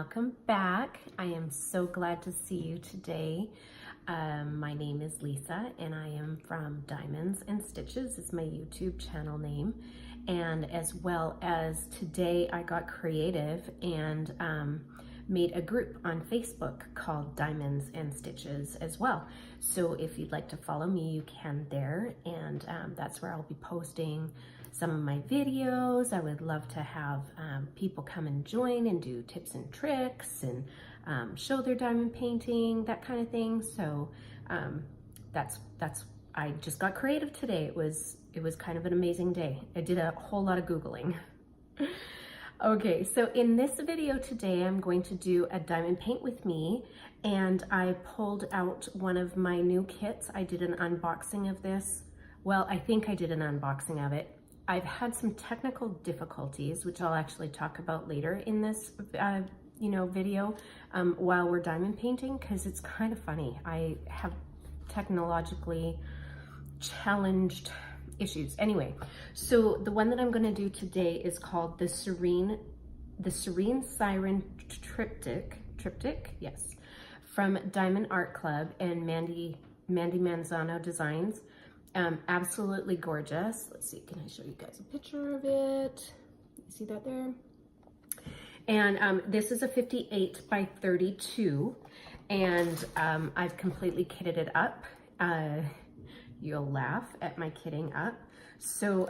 welcome back. I am so glad to see you today. My name is Lisa and I am from Diamonds and Stitches is my YouTube channel name. And as well as today I got creative and made a group on Facebook called Diamonds and Stitches as well. So if you'd like to follow me, you can there. And that's where I'll be posting some of my videos. I would love to have people come and join and do tips and tricks and show their diamond painting, that kind of thing. So I just got creative today. It was kind of an amazing day. I did a whole lot of Googling. Okay, so in this video today, I'm going to do a diamond paint with me, and I pulled out one of my new kits. I did an unboxing of this. Well, I think I did an unboxing of it. I've had some technical difficulties, which I'll actually talk about later in this video while we're diamond painting, because it's kind of funny. I have technologically challenged issues. Anyway, so the one that I'm going to do today is called the Serene Siren Triptych, yes, from Diamond Art Club and Mandy Manzano Designs. Absolutely gorgeous. Let's see, can I show you guys a picture of it? You see that there? And this is a 58 by 32, and I've completely kitted it up. You'll laugh at my kitting up. So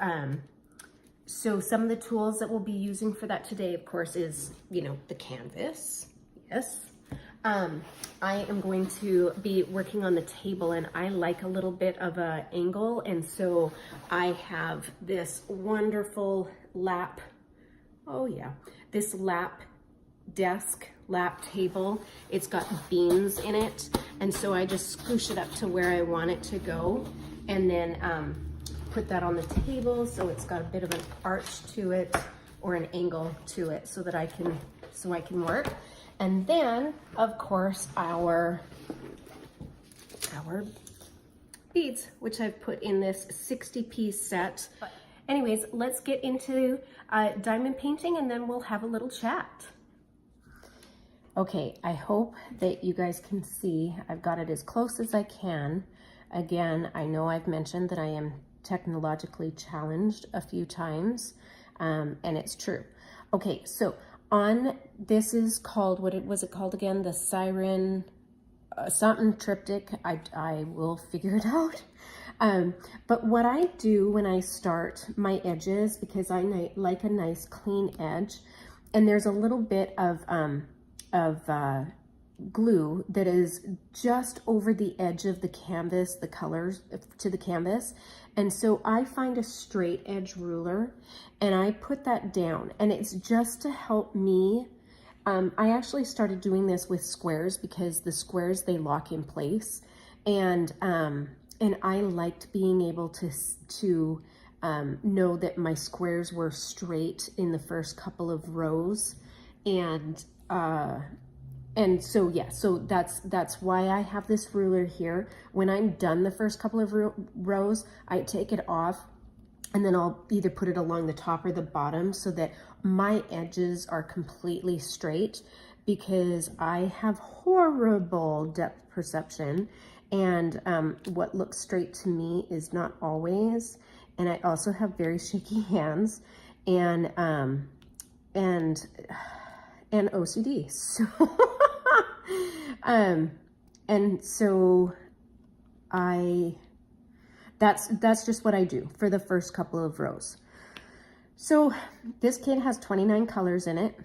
so some of the tools that we'll be using for that today, of course, is, the canvas. Yes. I am going to be working on the table, and I like a little bit of an angle, and so I have this wonderful lap, this lap table. It's got beams in it, and so I just scoosh it up to where I want it to go, and then put that on the table so it's got a bit of an arch to it, or an angle to it, so that I can work. And then, of course, our beads, which I've put in this 60-piece set. But anyways, let's get into diamond painting, and then we'll have a little chat. Okay, I hope that you guys can see. I've got it as close as I can. Again, I know I've mentioned that I am technologically challenged a few times, and it's true. Okay, so this is called, what was it called again? The Siren something triptych. I will figure it out. But what I do when I start my edges, because I like a nice clean edge, and there's a little bit of glue that is just over the edge of the canvas, the colors to the canvas. And so I find a straight edge ruler and I put that down, and it's just to help me. I actually started doing this with squares because the squares, they lock in place. And I liked being able to know that my squares were straight in the first couple of rows. And so, yeah, so that's why I have this ruler here. When I'm done the first couple of rows, I take it off, and then I'll either put it along the top or the bottom so that my edges are completely straight, because I have horrible depth perception, and what looks straight to me is not always. And I also have very shaky hands and OCD. So and so that's just what I do for the first couple of rows. So this kit has 29 colors in it.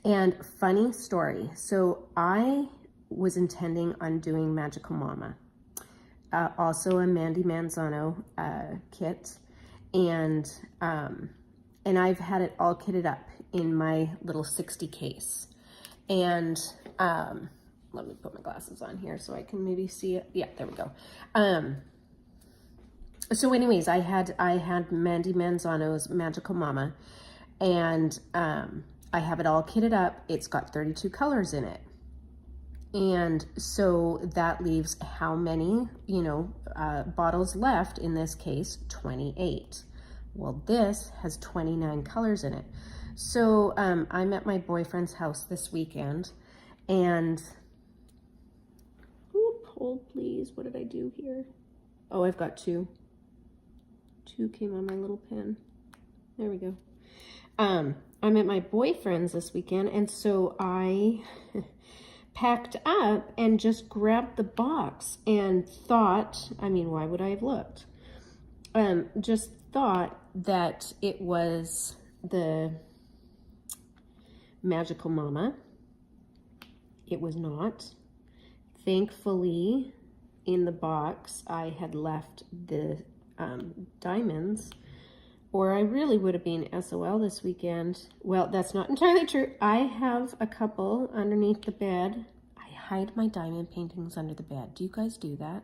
And funny story, so I was intending on doing Magical Mama, also a Mandy Manzano kit, and I've had it all kitted up in my little 60 case. And let me put my glasses on here so I can maybe see it. Yeah, there we go. So anyways, I had Mandy Manzano's Magical Mama, and I have it all kitted up. It's got 32 colors in it. And so that leaves how many, bottles left in this case? 28. Well, this has 29 colors in it. So I'm at my boyfriend's house this weekend, and hold please, what did I do here? Oh, I've got two came on my little pen. There we go. I'm at my boyfriend's this weekend, and so I packed up and just grabbed the box and thought, I mean, why would I have looked? Just thought that it was the Magical Mama. It was not. Thankfully, in the box, I had left the diamonds, or I really would have been SOL this weekend. Well, that's not entirely true. I have a couple underneath the bed. I hide my diamond paintings under the bed. Do you guys do that?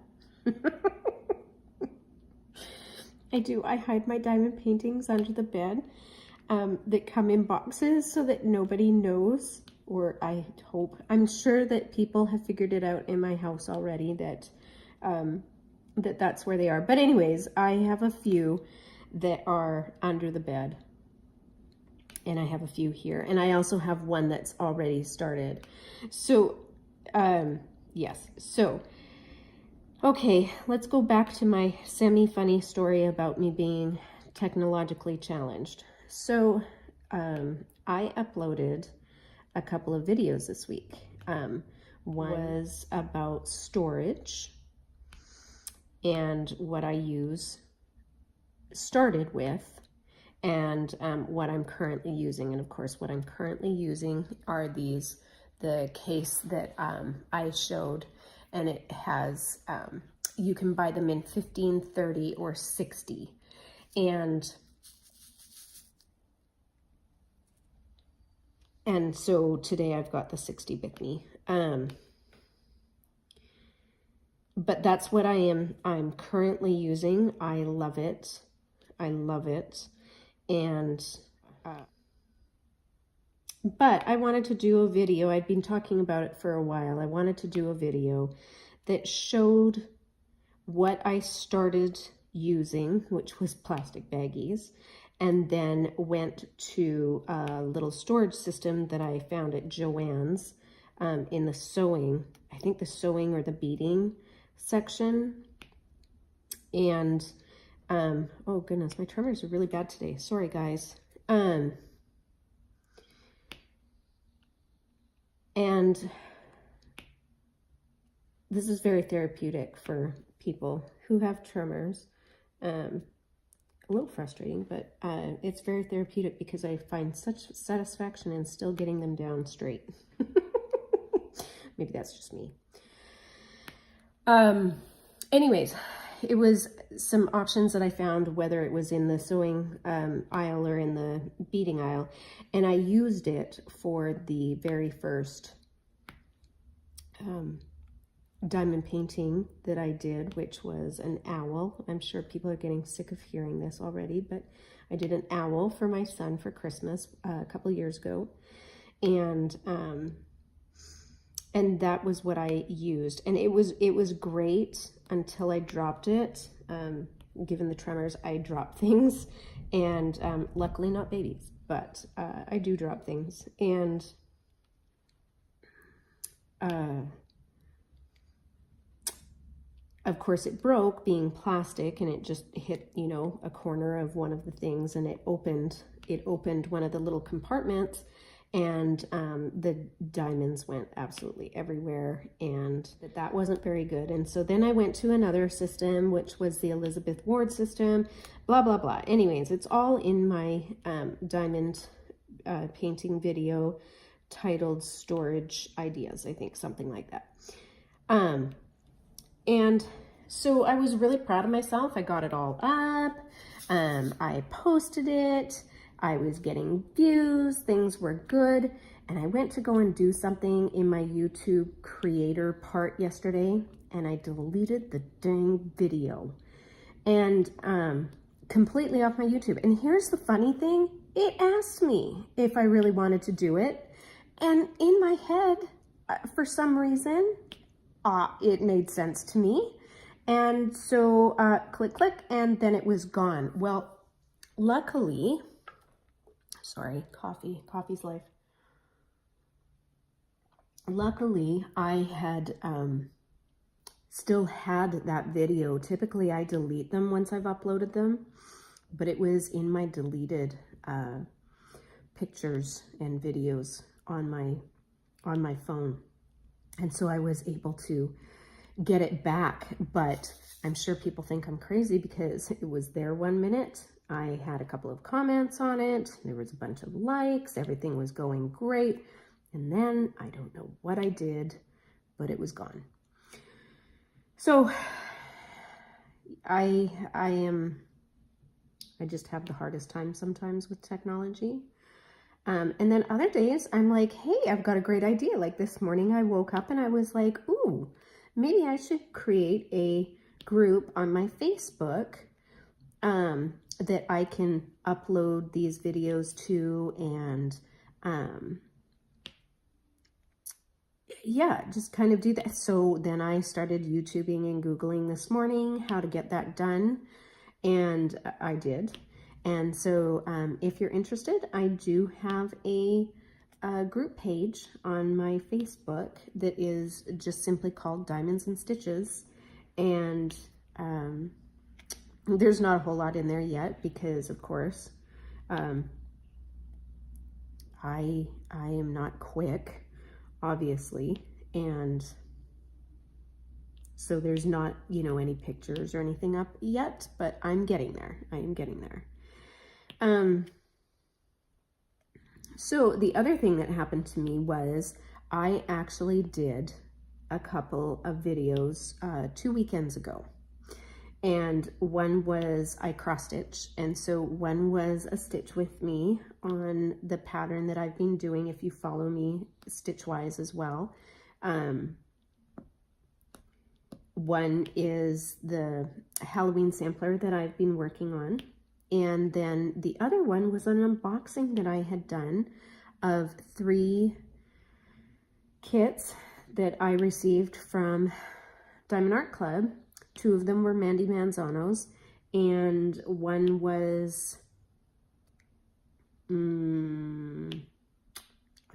I do. I hide my diamond paintings under the bed that come in boxes so that nobody knows, or I hope. I'm sure that people have figured it out in my house already that that's where they are. But anyways, I have a few that are under the bed, and I have a few here, and I also have one that's already started. So yes, so okay, let's go back to my semi-funny story about me being technologically challenged. So I uploaded a couple of videos this week. One was about storage and what I started with, and what I'm currently using. And of course, what I'm currently using are the case that I showed, and it has, you can buy them in 15, 30, or 60. And so today I've got the 60 with me. But that's what I'm currently using. I love it. I love it. And, but I wanted to do a video. I'd been talking about it for a while. I wanted to do a video that showed what I started using, which was plastic baggies, and then went to a little storage system that I found at Joann's in the sewing, I think the sewing or the beading section. And oh goodness, my tremors are really bad today. Sorry guys. And this is very therapeutic for people who have tremors. A little frustrating, but it's very therapeutic because I find such satisfaction in still getting them down straight. Maybe that's just me. Anyways, it was some options that I found, whether it was in the sewing aisle or in the beading aisle, and I used it for the very first diamond painting that I did, which was an owl. I'm sure people are getting sick of hearing this already, but I did an owl for my son for Christmas a couple of years ago, and that was what I used, and it was great until I dropped it. Given the tremors, I drop things, and luckily not babies, but I do drop things, and of course it broke, being plastic, and it just hit, you know, a corner of one of the things, and it opened one of the little compartments, and the diamonds went absolutely everywhere, and that wasn't very good. And so then I went to another system, which was the Elizabeth Ward system, blah, blah, blah. Anyways, it's all in my diamond painting video titled Storage Ideas, I think, something like that. And so I was really proud of myself. I got it all up. I posted it. I was getting views. Things were good. And I went to go and do something in my YouTube creator part yesterday, and I deleted the dang video. And completely off my YouTube. And here's the funny thing. It asked me if I really wanted to do it. And in my head, for some reason, it made sense to me. And so click, click, and then it was gone. Well, luckily, Sorry, coffee's life. Luckily, I had still had that video. Typically, I delete them once I've uploaded them, but it was in my deleted pictures and videos on my phone. And so I was able to get it back, but I'm sure people think I'm crazy because it was there 1 minute. I had a couple of comments on it. There was a bunch of likes. Everything was going great. And then I don't know what I did, but it was gone. So I just have the hardest time sometimes with technology. And then other days I'm like, hey, I've got a great idea. Like this morning I woke up and I was like, ooh, maybe I should create a group on my Facebook that I can upload these videos to, and yeah, just kind of do that. So then I started YouTubing and Googling this morning how to get that done, and I did. And so if you're interested, I do have a group page on my Facebook that is just simply called Diamonds and Stitches. And there's not a whole lot in there yet because, of course, I am not quick, obviously. And so there's not, you know, any pictures or anything up yet, but I'm getting there. I am getting there. So the other thing that happened to me was I actually did a couple of videos 2 weekends ago. And one was I cross stitch. And so one was a stitch with me on the pattern that I've been doing, if you follow me stitch wise as well. One is the Halloween sampler that I've been working on. And then the other one was an unboxing that I had done of 3 kits that I received from Diamond Art Club. 2 of them were Mandy Manzano's, and one was, I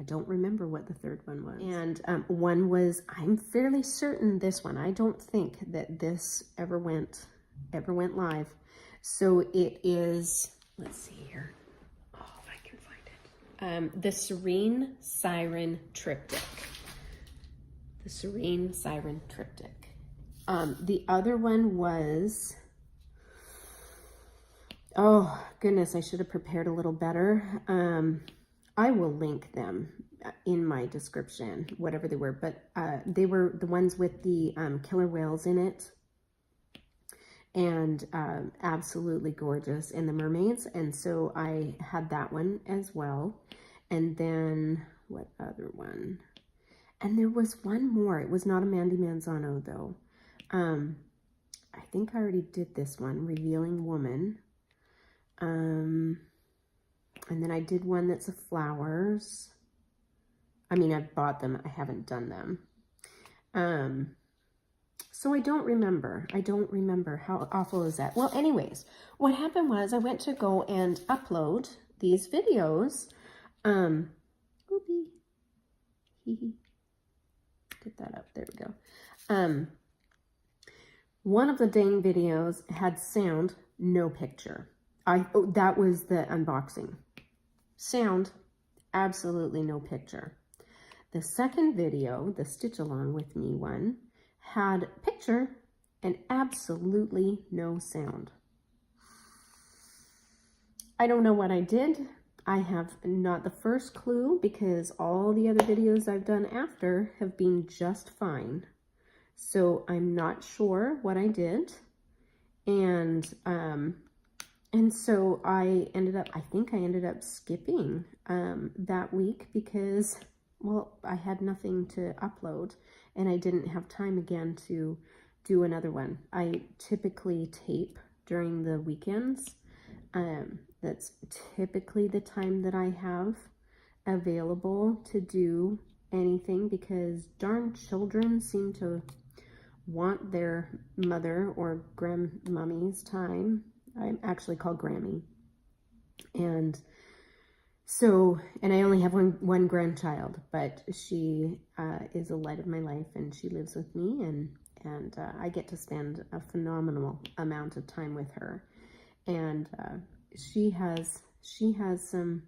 don't remember what the third one was. And one was, I'm fairly certain this one, I don't think that this ever went live. So it is, let's see here. Oh, if I can find it. The Serene Siren Triptych. The Serene Siren Triptych. The other one was, oh goodness, I should have prepared a little better. I will link them in my description, whatever they were, but they were the ones with the killer whales in it. And absolutely gorgeous, and the mermaids. And so I had that one as well. And then what other one? And there was one more. It was not a Mandy Manzano though. I think I already did this one, Revealing Woman. And then I did one that's a flowers. I mean, I've bought them, I haven't done them. So I don't remember. How awful is that? Well, anyways, what happened was I went to go and upload these videos. Oopie. Get that up. There we go. One of the dang videos had sound, no picture. That was the unboxing. Sound, absolutely no picture. The second video, the Stitch Along With Me one, had picture and absolutely no sound. I don't know what I did. I have not the first clue because all the other videos I've done after have been just fine. So I'm not sure what I did. And so I think I ended up skipping that week because, well, I had nothing to upload and I didn't have time again to do another one. I typically tape during the weekends. That's typically the time that I have available to do anything because darn children seem to want their mother or grandmummy's time. I'm actually called Grammy. And So, and I only have one grandchild, but she is a light of my life, and she lives with me, and I get to spend a phenomenal amount of time with her. And she has some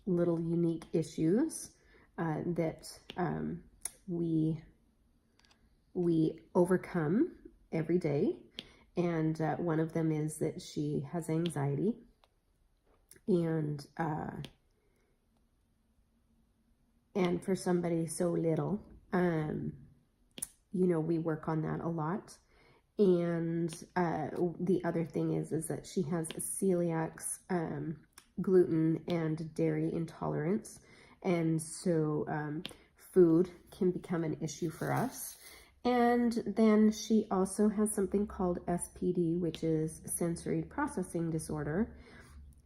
little unique issues that we overcome every day. And one of them is that she has anxiety. And for somebody so little, you know, we work on that a lot. And the other thing is that she has celiac, gluten and dairy intolerance. And so food can become an issue for us. And then she also has something called SPD, which is sensory processing disorder.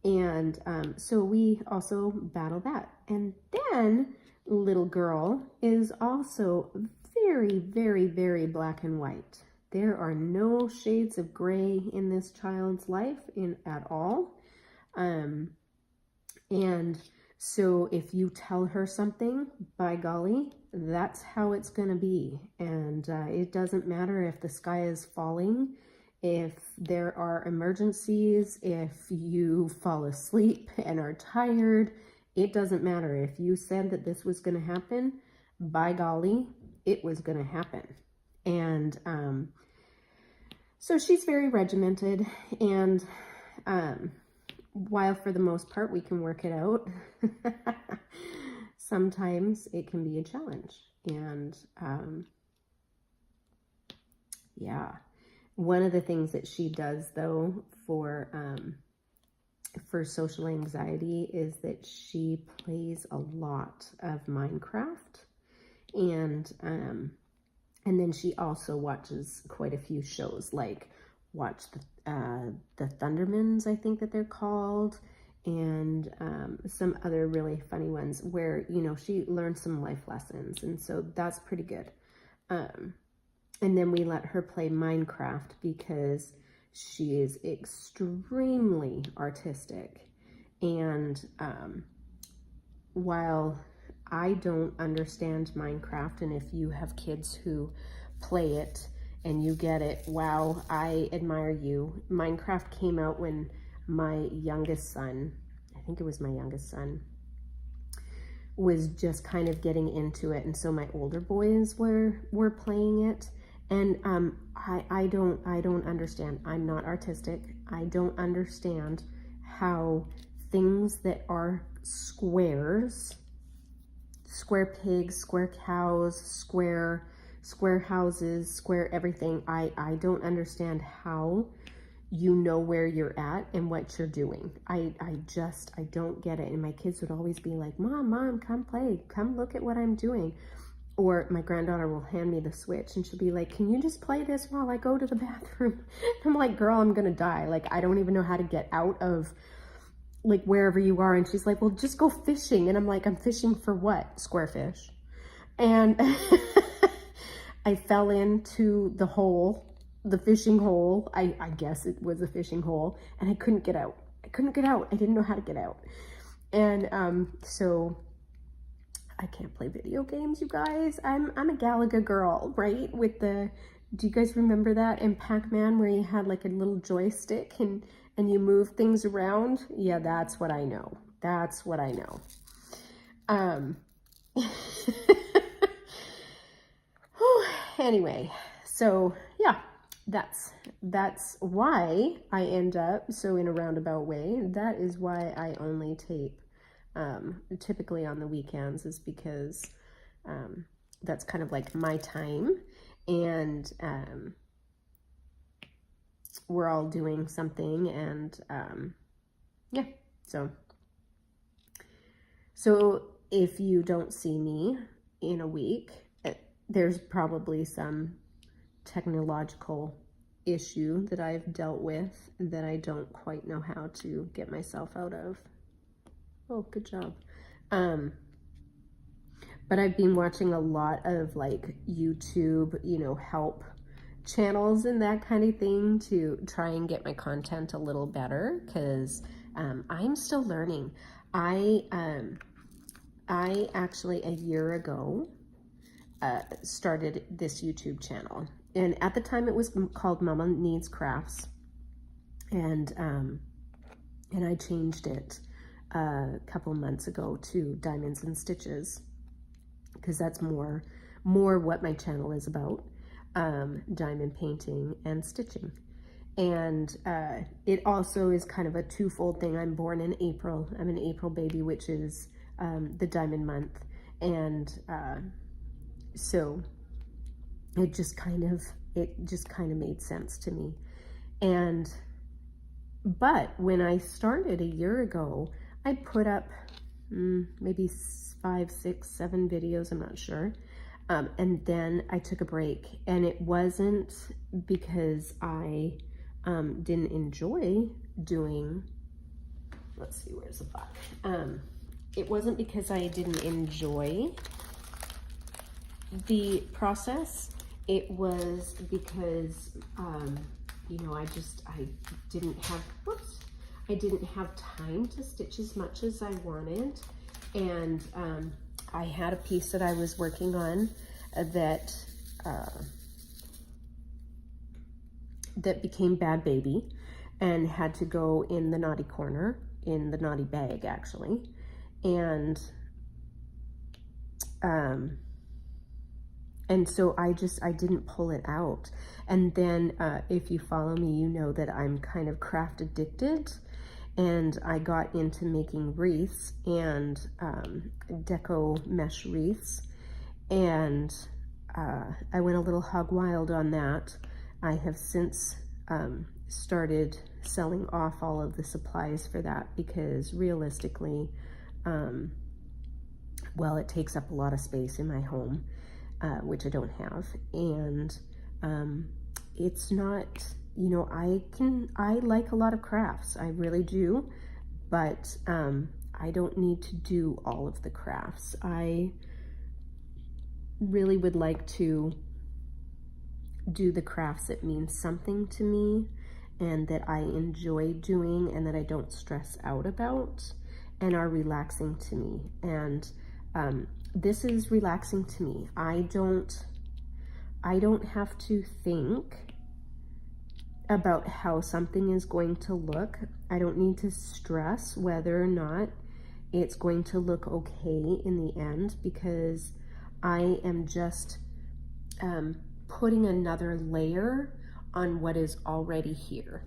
And so we also battle that. And then little girl is also very, very, very black and white. There are no shades of gray in this child's life at all. And so if you tell her something, by golly, that's how it's going to be. And it doesn't matter if the sky is falling, if there are emergencies, if you fall asleep and are tired, it doesn't matter. If you said that this was going to happen, by golly, it was going to happen. And so she's very regimented, and while for the most part we can work it out, sometimes it can be a challenge. And yeah. One of the things that she does, though, for social anxiety is that she plays a lot of Minecraft, and then she also watches quite a few shows, like the Thundermans, I think that they're called, and some other really funny ones where, you know, she learns some life lessons, and so that's pretty good. And then we let her play Minecraft because she is extremely artistic. And while I don't understand Minecraft, and if you have kids who play it and you get it, wow, I admire you. Minecraft came out when my youngest son, I think it was my youngest son, was just kind of getting into it. And so my older boys were playing it. And I don't understand. I'm not artistic. I don't understand how things that are squares, square pigs, square cows, square houses, square everything, I don't understand how you know where you're at and what you're doing. I don't get it. And my kids would always be like, Mom, come play. Come look at what I'm doing. Or my granddaughter will hand me the Switch and she'll be like, can you just play this while I go to the bathroom? I'm like, girl, I'm gonna die. Like, I don't even know how to get out of like wherever you are. And she's like, well, just go fishing. And I'm like, I'm fishing for what? Square fish. And I fell into the hole, the fishing hole. I guess it was a fishing hole, and I couldn't get out. I didn't know how to get out. And so I can't play video games, you guys. I'm a Galaga girl, right? With the, do you guys remember that in Pac-Man where you had like a little joystick and you move things around? Yeah, that's what I know. That's what I know. Anyway, so yeah, that's why I end up, so in a roundabout way, that is why I only tape typically on the weekends, is because that's kind of like my time, and we're all doing something, and yeah, so if you don't see me in a week, there's probably some technological issue that I've dealt with that I don't quite know how to get myself out of. Oh, good job. But I've been watching a lot of like YouTube, you know, help channels and that kind of thing to try and get my content a little better, because I'm still learning. I actually, a year ago, started this YouTube channel. And at the time it was called Mama Needs Crafts. And I changed it a couple months ago to Diamonds and Stitches, because that's more what my channel is about, diamond painting and stitching. And it also is kind of a twofold thing. I'm born in April. I'm an April baby, which is the diamond month. And so it just kind of made sense to me. But when I started a year ago, I put up maybe 5, 6, 7 videos, I'm not sure. And then I took a break, and it wasn't because I didn't enjoy doing, let's see, where's the box? It wasn't because I didn't enjoy the process. It was because, you know, I didn't have time to stitch as much as I wanted. And I had a piece that I was working on that became Bad Baby and had to go in the naughty corner, in the naughty bag actually. And so I didn't pull it out. And then if you follow me, you know that I'm kind of craft addicted, and I got into making wreaths and deco mesh wreaths, and I went a little hog wild on that. I have since started selling off all of the supplies for that, because realistically, well, it takes up a lot of space in my home, which I don't have. And it's not, you know, I like a lot of crafts, I really do, but I don't need to do all of the crafts. I really would like to do the crafts that mean something to me and that I enjoy doing and that I don't stress out about and are relaxing to me. And this is relaxing to me. I don't have to think about how something is going to look. I don't need to stress whether or not it's going to look okay in the end, because I am just putting another layer on what is already here.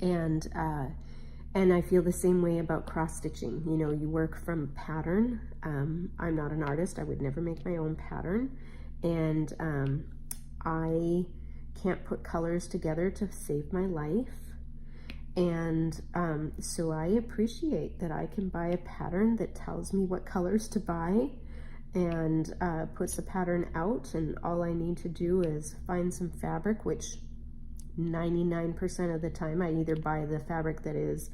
And I feel the same way about cross stitching. You know, you work from pattern. I'm not an artist. I would never make my own pattern. And I can't put colors together to save my life. And so I appreciate that I can buy a pattern that tells me what colors to buy and puts the pattern out, and all I need to do is find some fabric, which 99% of the time I either buy the fabric that is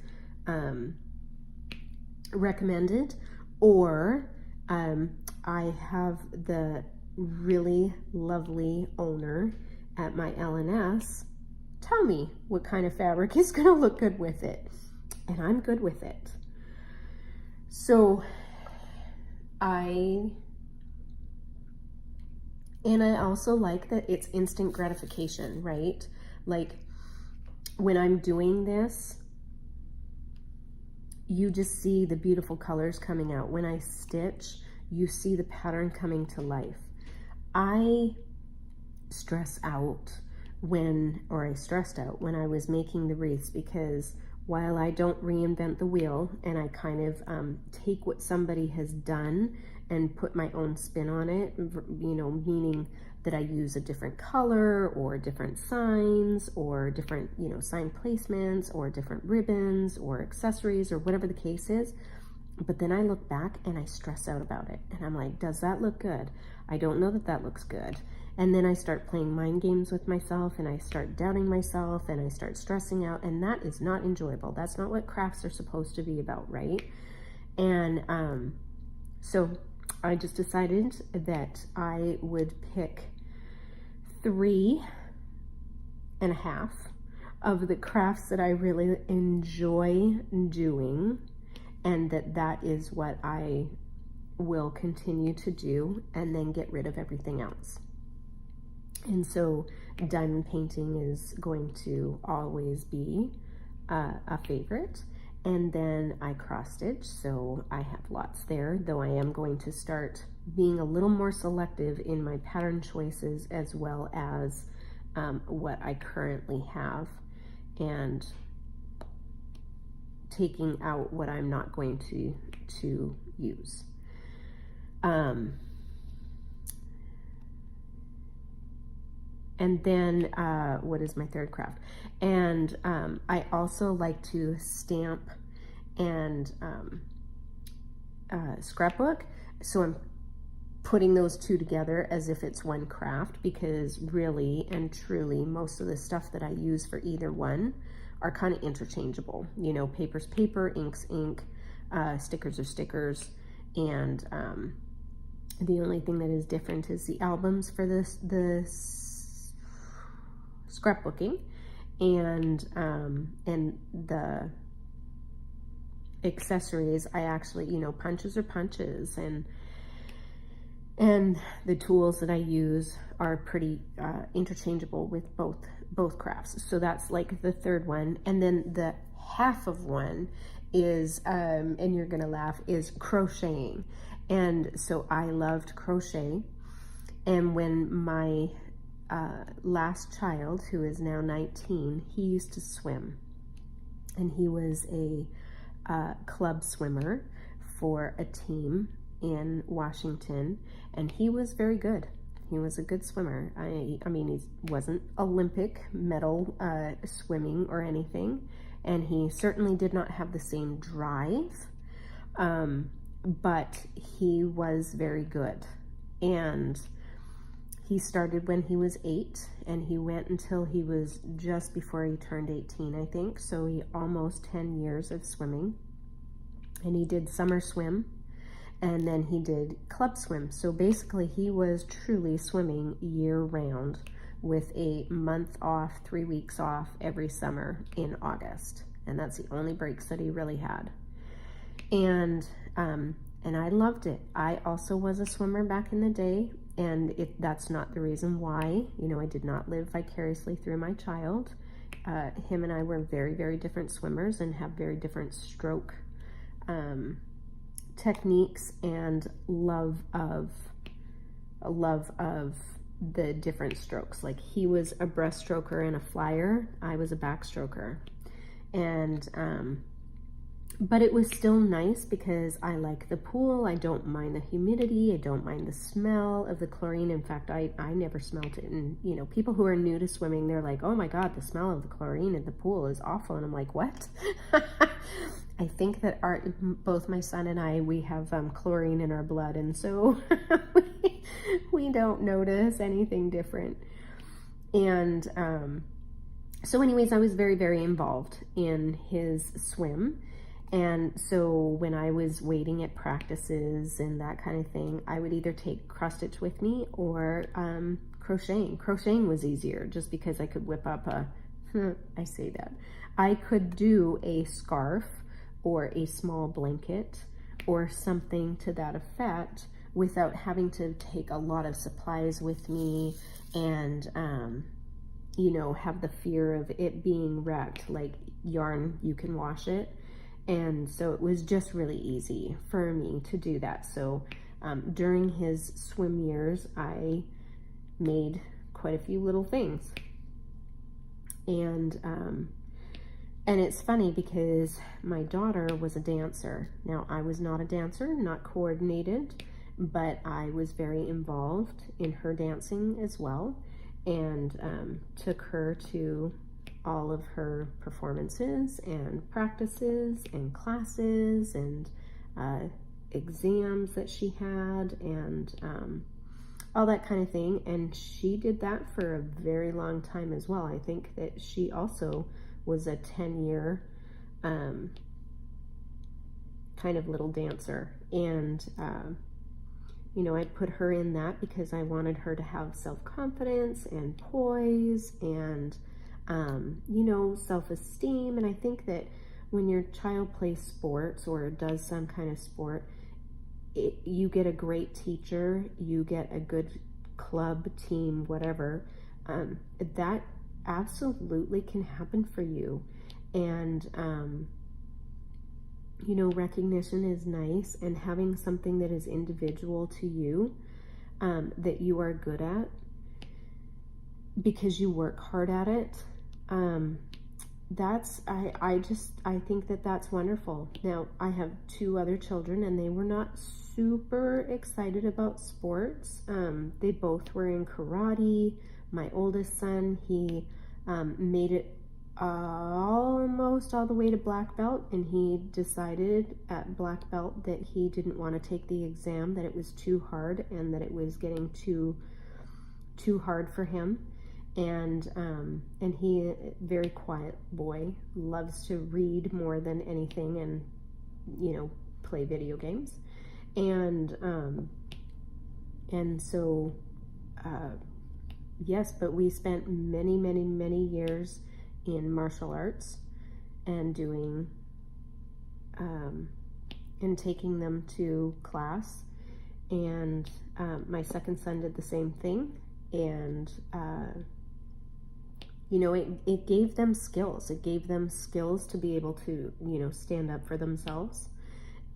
recommended, or I have the really lovely owner at my L&S tell me what kind of fabric is going to look good with it, and I'm good with it. So I also like that it's instant gratification, right? Like when I'm doing this, you just see the beautiful colors coming out. When I stitch, you see the pattern coming to life. I stressed out when I was making the wreaths, because while I don't reinvent the wheel and I kind of take what somebody has done and put my own spin on it, you know, meaning that I use a different color or different signs or different, you know, sign placements or different ribbons or accessories or whatever the case is. But then I look back and I stress out about it. And I'm like, does that look good? I don't know that that looks good. And then I start playing mind games with myself, and I start doubting myself, and I start stressing out, and that is not enjoyable. That's not what crafts are supposed to be about, right? And so I just decided that I would pick 3.5 of the crafts that I really enjoy doing, and that is what I will continue to do, and then get rid of everything else. And so diamond painting is going to always be a favorite. And then I cross stitch, so I have lots there, though I am going to start being a little more selective in my pattern choices, as well as what I currently have, and taking out what I'm not going to use. And then what is my third craft? And I also like to stamp and scrapbook. So I'm putting those two together as if it's one craft, because really and truly most of the stuff that I use for either one are kind of interchangeable. You know, paper's paper, ink's ink, stickers are stickers, and the only thing that is different is the albums for the scrapbooking, and the accessories. I actually, you know, punches are punches, and the tools that I use are pretty interchangeable with both crafts. So that's like the third one. And then the half of one is, and you're gonna laugh, is crocheting. And so I loved crochet. And when my last child, who is now 19, he used to swim, and he was a club swimmer for a team in Washington, and he was very good. He was a good swimmer. I mean, he wasn't Olympic medal swimming or anything, and he certainly did not have the same drive, but he was very good. And he started when he was 8, and he went until he was just before he turned 18, I think. So he almost 10 years of swimming. And he did summer swim, and then he did club swim. So basically he was truly swimming year round, with a month off, 3 weeks off every summer in August. And that's the only breaks that he really had. And I loved it. I also was a swimmer back in the day, and that's not the reason why. You know, I did not live vicariously through my child. Him and I were very, very different swimmers, and have very different stroke techniques, and love of the different strokes. Like, he was a breaststroker and a flyer. I was a backstroker. And but it was still nice, because I like the pool. I don't mind the humidity. I don't mind the smell of the chlorine. In fact, I never smelled it. And, you know, people who are new to swimming, they're like, oh my God, the smell of the chlorine in the pool is awful. And I'm like, what? I think that both my son and I, we have chlorine in our blood. And so we don't notice anything different. And so anyways, I was very, very involved in his swim. And so when I was waiting at practices and that kind of thing, I would either take cross stitch with me, or crocheting. Crocheting was easier, just because I could whip up I say that. I could do a scarf or a small blanket or something to that effect without having to take a lot of supplies with me, and you know, have the fear of it being wrecked. Like yarn, you can wash it. And so it was just really easy for me to do that. So during his swim years, I made quite a few little things. And it's funny, because my daughter was a dancer. Now, I was not a dancer, not coordinated, but I was very involved in her dancing as well, and took her to all of her performances and practices and classes and exams that she had, and all that kind of thing. And she did that for a very long time as well. I think that she also was a 10-year kind of little dancer. And you know, I put her in that because I wanted her to have self-confidence and poise, and you know, self-esteem. And I think that when your child plays sports or does some kind of sport, you get a great teacher, you get a good club, team, whatever, that absolutely can happen for you. And, you know, recognition is nice, and having something that is individual to you, that you are good at because you work hard at it, I think that that's wonderful. Now, I have 2 other children, and they were not super excited about sports. They both were in karate. My oldest son, he made it almost all the way to black belt, and he decided at black belt that he didn't want to take the exam, that it was too hard, and that it was getting too hard for him. And he, very quiet boy, loves to read more than anything, and, you know, play video games. And so, yes, but we spent many years in martial arts and doing, and taking them to class. And my second son did the same thing. And, you know, it gave them skills. It gave them skills to be able to, you know, stand up for themselves.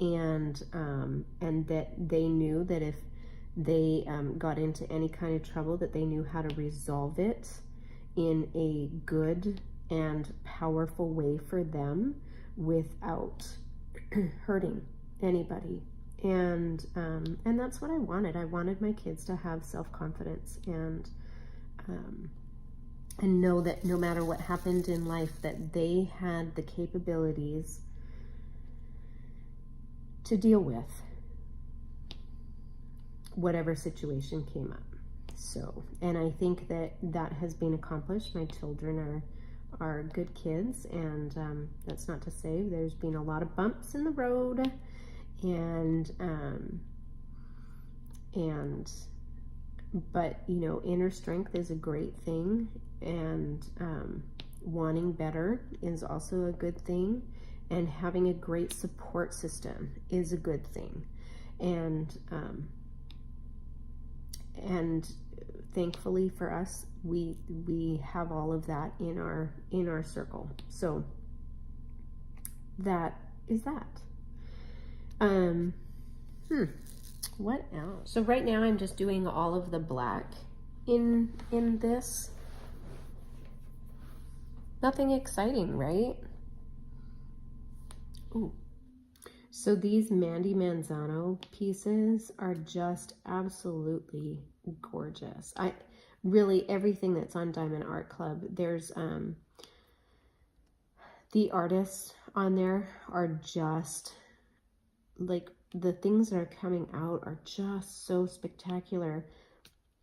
And that they knew that if they got into any kind of trouble, that they knew how to resolve it in a good and powerful way for them without hurting anybody. And that's what I wanted. I wanted my kids to have self-confidence and know that no matter what happened in life, that they had the capabilities to deal with whatever situation came up. So, and I think that that has been accomplished. My children are good kids, and that's not to say there's been a lot of bumps in the road, but, you know, inner strength is a great thing, and wanting better is also a good thing, and having a great support system is a good thing. And thankfully for us, we have all of that in our circle. So that is that. What else? So right now I'm just doing all of the black in this. Nothing exciting, right? Ooh. So these Mandy Manzano pieces are just absolutely gorgeous. Really, everything that's on Diamond Art Club, there's the artists on there are just like, the things that are coming out are just so spectacular.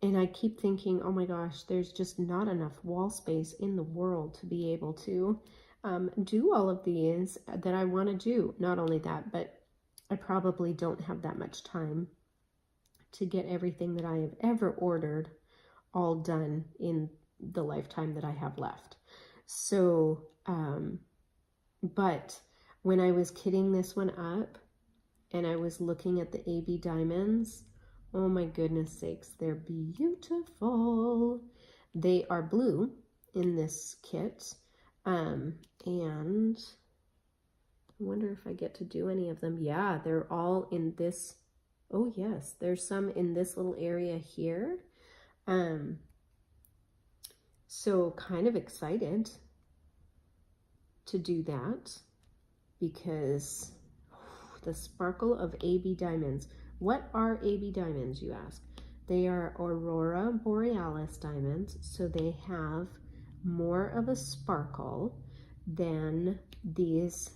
And I keep thinking, oh my gosh, there's just not enough wall space in the world to be able to do all of these that I want to do. Not only that, but I probably don't have that much time to get everything that I have ever ordered all done in the lifetime that I have left. So, but when I was kitting this one up and I was looking at the AB diamonds, oh my goodness sakes, they're beautiful. They are blue in this kit. And I wonder if I get to do any of them. Yeah, they're all in this. Oh yes, there's some in this little area here. So kind of excited to do that, because the sparkle of AB diamonds. What are AB diamonds, you ask? They are Aurora Borealis diamonds, so they have more of a sparkle than these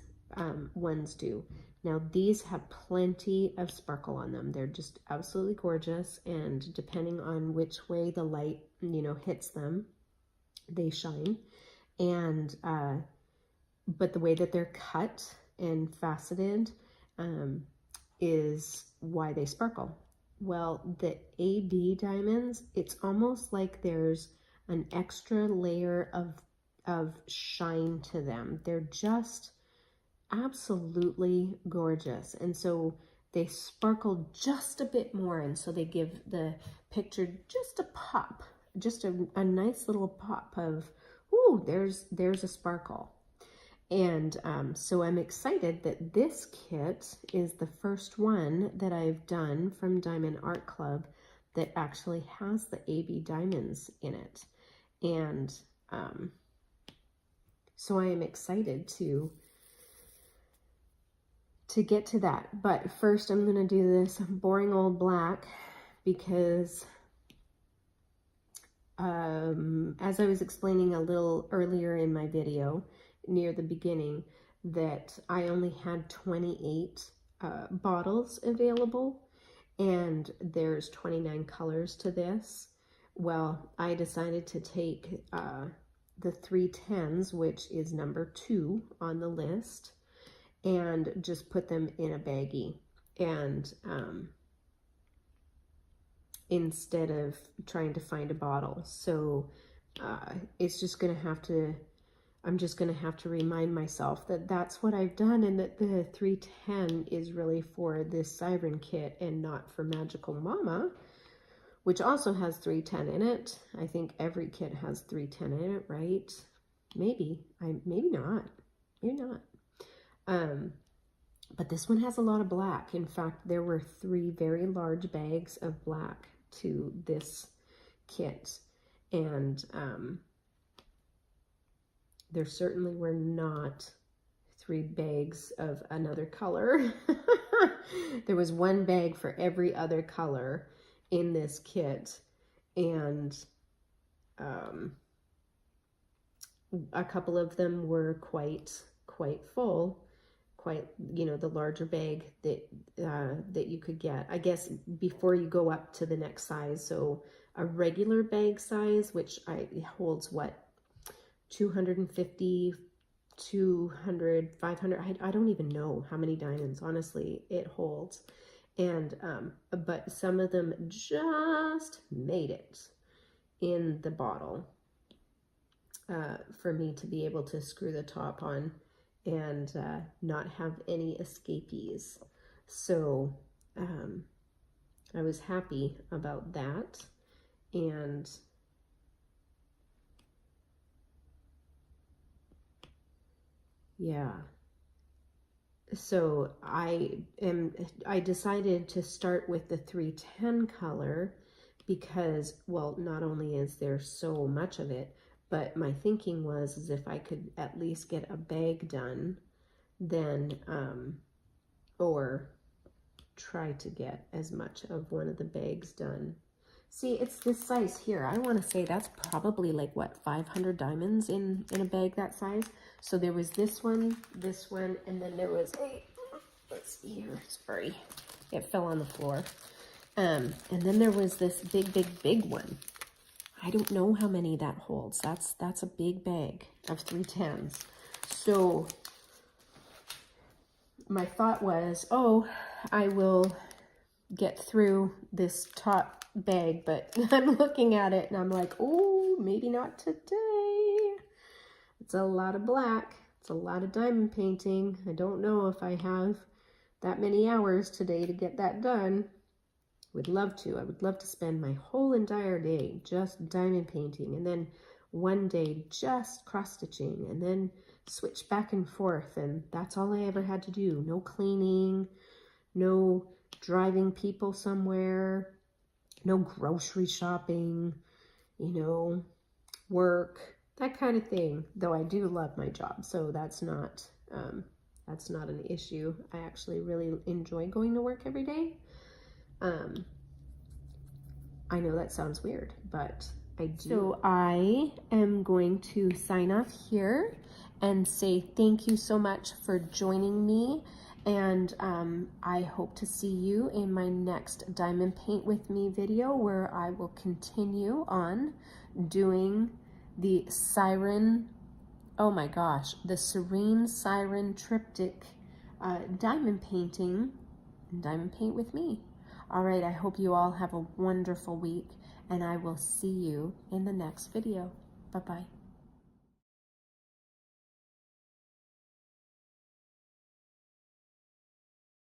ones do. Now these have plenty of sparkle on them. They're just absolutely gorgeous, and depending on which way the light, you know, hits them, they shine. And but the way that they're cut and faceted is why they sparkle. Well, the AB diamonds, it's almost like there's an extra layer of of shine to them. They're just absolutely gorgeous. And so they sparkle just a bit more, and so they give the picture just a pop, just a nice little pop of, ooh, there's a sparkle. And so I'm excited that this kit is the first one that I've done from Diamond Art Club that actually has the AB diamonds in it. And so I am excited to get to that. But first I'm going to do this boring old black because as I was explaining a little earlier in my video near the beginning, that I only had 28 bottles available, and there's 29 colors to this. Well, I decided to take the 310s, which is number 2 on the list, and just put them in a baggie, and instead of trying to find a bottle. So it's just gonna have to, I'm just gonna have to remind myself that that's what I've done, and that the 310 is really for this Siren kit and not for Magical Mama, which also has 310 in it. I think every kit has 310 in it, right? Maybe, maybe not, maybe not. But this one has a lot of black. In fact, there were 3 very large bags of black to this kit, and there certainly were not 3 bags of another color. There was 1 bag for every other color in this kit, and a couple of them were quite full, quite, you know, the larger bag that that you could get, I guess, before you go up to the next size. So a regular bag size, which holds what, 250, 200, 500, I don't even know how many diamonds, honestly, it holds. And but some of them just made it in the bottle for me to be able to screw the top on and not have any escapees. So I was happy about that. And yeah, so I decided to start with the 310 color because, well, not only is there so much of it, but my thinking was is if I could at least get a bag done, then or try to get as much of one of the bags done. See, it's this size here. I want to say that's probably like, what, 500 diamonds in a bag that size. So there was this one, and then there was a, let's see here, sorry, it fell on the floor. And then there was this big one. I don't know how many that holds. That's a big bag of 310s. So my thought was, oh, I will get through this top bag, but I'm looking at it and I'm like, oh, maybe not today. It's a lot of black. It's a lot of diamond painting. I don't know if I have that many hours today to get that done. Would love to. I would love to spend my whole entire day just diamond painting, and then one day just cross stitching, and then switch back and forth, and that's all I ever had to do. No cleaning, no driving people somewhere, no grocery shopping, you know, work, that kind of thing. Though I do love my job, so that's not an issue. I actually really enjoy going to work every day. I know that sounds weird, but I do. So I am going to sign off here and say thank you so much for joining me. And I hope to see you in my next Diamond Paint With Me video, where I will continue on doing the Siren, oh my gosh, the Serene Siren Triptych diamond painting, Diamond Paint With Me. All right, I hope you all have a wonderful week, and I will see you in the next video. Bye-bye.